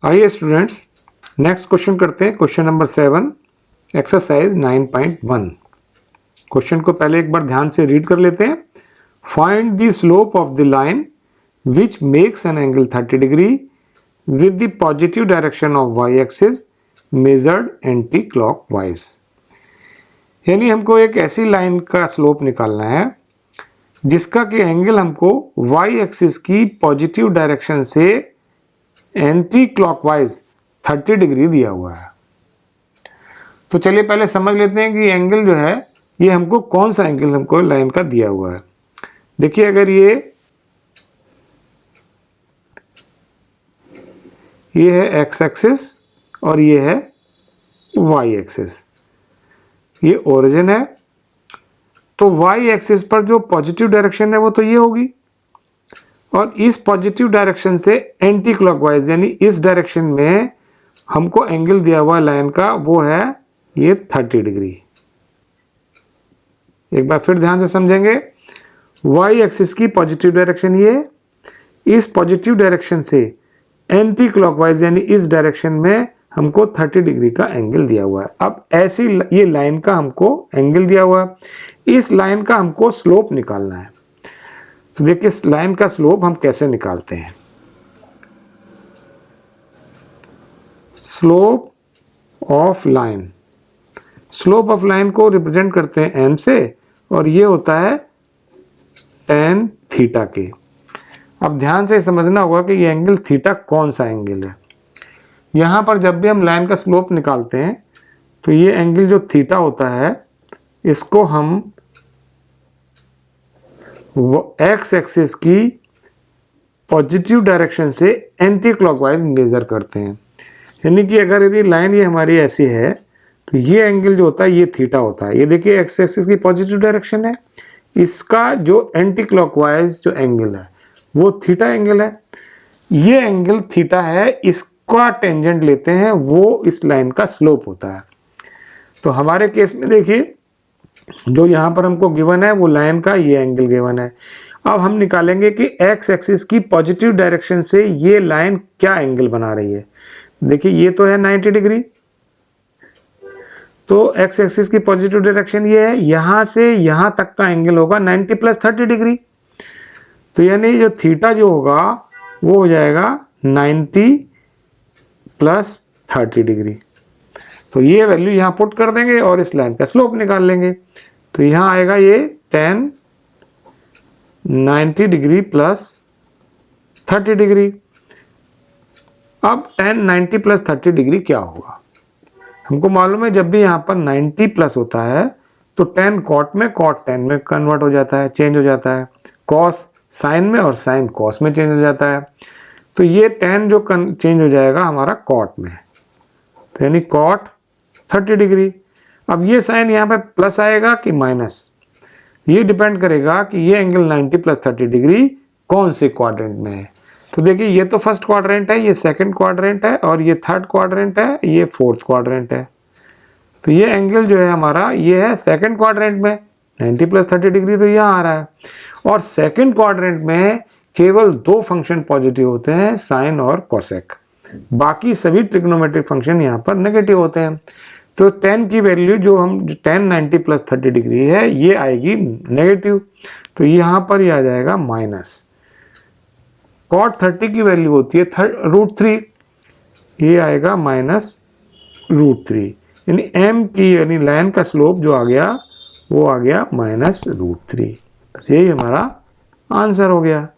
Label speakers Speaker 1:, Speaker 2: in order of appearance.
Speaker 1: आइए students next question करते हैं। Question number 7 exercise 9.1। क्वेश्चन को पहले एक बार ध्यान से रीड कर लेते हैं। Find the slope of the line which makes an angle 30 degree with the positive direction of Y axis measured anti clockwise. यानी हमको एक ऐसी लाइन का स्लोप निकालना है जिसका कि एंगल हमको वाई एक्सिस की पॉजिटिव डायरेक्शन से एंटी क्लॉकवाइज 30 डिग्री दिया हुआ है। तो चलिए पहले समझ लेते हैं कि एंगल जो है ये हमको कौन सा एंगल हमको लाइन का दिया हुआ है। देखिए अगर ये है एक्स एक्सिस और ये है वाई एक्सिस, ये ओरिजिन है। तो वाई एक्सिस पर जो पॉजिटिव डायरेक्शन है वो तो ये होगी और इस पॉजिटिव डायरेक्शन से एंटी क्लॉकवाइज यानी इस डायरेक्शन में हमको एंगल दिया हुआ लाइन का वो है ये 30 डिग्री। एक बार फिर ध्यान से समझेंगे। वाई एक्सिस की पॉजिटिव डायरेक्शन ये, इस पॉजिटिव डायरेक्शन से एंटी क्लॉकवाइज यानी इस डायरेक्शन में हमको 30 डिग्री का एंगल दिया हुआ है। अब ऐसी ये लाइन का हमको एंगल दिया हुआ है, इस लाइन का हमको स्लोप निकालना है। तो देखिए इस लाइन का स्लोप हम कैसे निकालते हैं। Slope of line, slope of line को रिप्रेजेंट करते हैं एम से और ये होता है tan थीटा के। अब ध्यान से समझना होगा कि ये एंगल थीटा कौन सा एंगल है। यहां पर जब भी हम लाइन का स्लोप निकालते हैं तो ये एंगल जो थीटा होता है इसको हम एक्स एक्सिस की पॉजिटिव डायरेक्शन से एंटी क्लॉकवाइज मेजर करते हैं। यानी कि अगर यदि लाइन ये हमारी ऐसी है तो ये एंगल जो होता है ये थीटा होता है। ये देखिए एक्स एक्सिस की पॉजिटिव डायरेक्शन है, इसका जो एंटी क्लॉकवाइज जो एंगल है वो थीटा एंगल है। ये एंगल थीटा है, इसका टेंजेंट लेते हैं वो इस लाइन का स्लोप होता है। तो हमारे केस में देखिए जो यहाँ पर हमको गिवन है वो लाइन का ये एंगल गिवन है। अब हम निकालेंगे कि एक्स एक्सिस की पॉजिटिव डायरेक्शन से ये लाइन क्या एंगल बना रही है। देखिए ये तो है 90 डिग्री, तो एक्स एक्सिस की पॉजिटिव डायरेक्शन ये है, यहाँ से यहाँ तक का एंगल होगा 90 + 30 डिग्री। तो यानी जो थीटा जो होगा वो हो जाएगा 90 + 30 डिग्री। तो ये वैल्यू यहाँ पुट कर देंगे और इस लाइन का स्लोप निकाल लेंगे। तो यहाँ आएगा ये tan 90 डिग्री + 30 डिग्री। अब tan 90 + 30 डिग्री क्या होगा हमको मालूम है। जब भी यहाँ पर 90 प्लस होता है तो tan cot में cot tan में कन्वर्ट हो जाता है, चेंज हो जाता है। cos sin में और sin cos में चेंज हो जाता है। तो ये tan जो चेंज हो जाएगा हमारा cot में, तो यानी cot 30 डिग्री। अब ये साइन यहाँ पे प्लस आएगा कि माइनस, ये डिपेंड करेगा कि ये एंगल 90 + 30 डिग्री कौन से क्वाड्रेंट में है। तो देखिए ये तो फर्स्ट क्वाड्रेंट है, ये सेकंड क्वाड्रेंट है और ये थर्ड क्वाड्रेंट है, ये फोर्थ क्वाड्रेंट है। तो ये एंगल जो है हमारा ये है सेकंड क्वाड्रेंट में, 90 + 30 डिग्री तो यहाँ आ रहा है। और सेकंड क्वाड्रेंट में केवल 2 फंक्शन पॉजिटिव होते हैं, साइन और कोसेक। बाकी सभी ट्रिग्नोमेट्रिक फंक्शन यहाँ पर नेगेटिव होते हैं। तो tan की वैल्यू जो हम tan 90 + 30 डिग्री है ये आएगी नेगेटिव, तो यहाँ पर ये आ जाएगा माइनस। cot 30 की वैल्यू होती है √3, ये आएगा -√3। यानी m की यानी लाइन का स्लोप जो आ गया वो आ गया -√3। बस यही हमारा आंसर हो गया।